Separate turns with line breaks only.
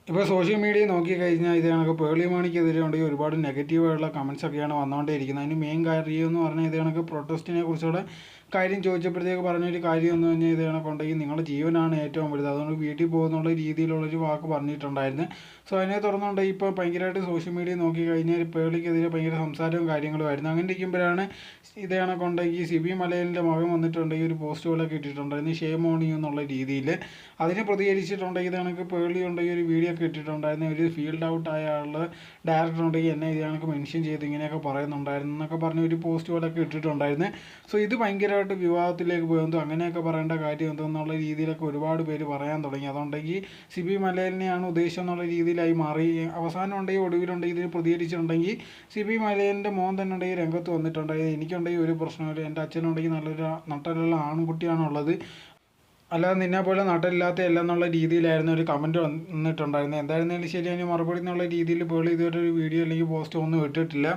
ഇപ്പോൾ social media നോക്കിക്കഴിഞ്ഞാൽ ഇത് കണക്ക് പേർളി മാണിക്കെതിരെ ഉണ്ടെങ്കിൽ ഒരുപാട് നെഗറ്റീവായിട്ടുള്ള കമൻസ് ഒക്കെയാണ് വന്നുകൊണ്ടേയിരിക്കുന്നത്. അതിന് മെയിൻ കാര്യം എന്ന് പറഞ്ഞാൽ ഇത് കണക്ക് പ്രൊട്ടസ്റ്റിനെ കുറിച്ചുള്ള കാര്യം ചോദിച്ചപ്പോഴത്തേക്ക് പറഞ്ഞൊരു കാര്യം എന്ന് പറഞ്ഞാൽ ഇത് കണക്കുണ്ടെങ്കിൽ നിങ്ങളുടെ ജീവനാണ് ഏറ്റവും വലുത്, അതുകൊണ്ട് വീട്ടിൽ പോകുന്നുള്ള രീതിയിലുള്ളൊരു വാക്ക് പറഞ്ഞിട്ടുണ്ടായിരുന്നു. സോ അതിനെ തുറന്നുകൊണ്ടെങ്കിൽ ഇപ്പോൾ ഭയങ്കരമായിട്ട് സോഷ്യൽ മീഡിയ നോക്കിക്കഴിഞ്ഞാൽ പേർളിക്കെതിരെ ഭയങ്കര സംസാരവും കാര്യങ്ങളുമായിരുന്നു. അങ്ങനെ ഇരിക്കുമ്പോഴാണ് ഇത് കണക്കുണ്ടെങ്കിൽ സിബി മലയിലിൻ്റെ മകൻ വന്നിട്ടുണ്ടെങ്കിൽ ഒരു പോസ്റ്റ് പോലൊക്കെ ഇട്ടിട്ടുണ്ടായിരുന്നു ഷെയിം ഓൺ യു എന്നുള്ള രീതിയിൽ. അതിന് പ്രതികരിച്ചിട്ടുണ്ടെങ്കിൽ ഇത് കണക്ക് പേർളി ഉണ്ടെങ്കിൽ ഒരു വീഡിയോ ഒക്കെ ഇട്ടിട്ടുണ്ടായിരുന്നു. ഒരു ഫീൽഡ് ഔട്ട് ആയ ആൾ ഡയറക്ടർ ഉണ്ടെങ്കിൽ എന്നെ ഇത് കണക്ക് മെൻഷൻ ചെയ്ത് ഇങ്ങനെയൊക്കെ പറയുന്നുണ്ടായിരുന്നു എന്നൊക്കെ പറഞ്ഞ് ഒരു പോസ്റ്റ് പോലൊക്കെ ഇട്ടിട്ടുണ്ടായിരുന്നു. സോ ഇത് ഭയങ്കരമായിട്ട് വിവാദത്തിലേക്ക് പോയെന്തോ അങ്ങനെയൊക്കെ പറയേണ്ട കാര്യം എന്തോ എന്നുള്ള രീതിയിലൊക്കെ ഒരുപാട് പേര് പറയാൻ തുടങ്ങി. അതുകൊണ്ടെങ്കിൽ സിബി മലയിലിനെയാണ് ഉദ്ദേശം എന്നുള്ള രീതിയിലായി മാറി. അവസാനം ഉണ്ടെങ്കിൽ ഒടുവിലുണ്ടെങ്കിൽ ഇതിന് പ്രതികരിച്ചിട്ടുണ്ടെങ്കിൽ സിബി മലയിലിൻ്റെ മോൻ തന്നെ ഉണ്ടെങ്കിൽ രംഗത്ത് വന്നിട്ടുണ്ടെങ്കിൽ എനിക്കുണ്ടെങ്കിൽ ഒരു പ്രശ്നമില്ല, എൻ്റെ അച്ഛനുണ്ടെങ്കിൽ നല്ലൊരു നട്ടലുള്ള ആൺകുട്ടിയാണുള്ളത്, അല്ലാതെ നിന്നെ പോലെ നട്ടലില്ലാത്ത അല്ല എന്നുള്ള രീതിയിലായിരുന്നു ഒരു കമൻറ്റ് വന്നിട്ടുണ്ടായിരുന്നത്. എന്തായിരുന്നാലും ശരി, അതിന് മറുപടി എന്നുള്ള രീതിയിൽ പേളി ഇതുവരെ ഒരു വീഡിയോ അല്ലെങ്കിൽ പോസ്റ്റ് ഒന്നും ഇട്ടിട്ടില്ല.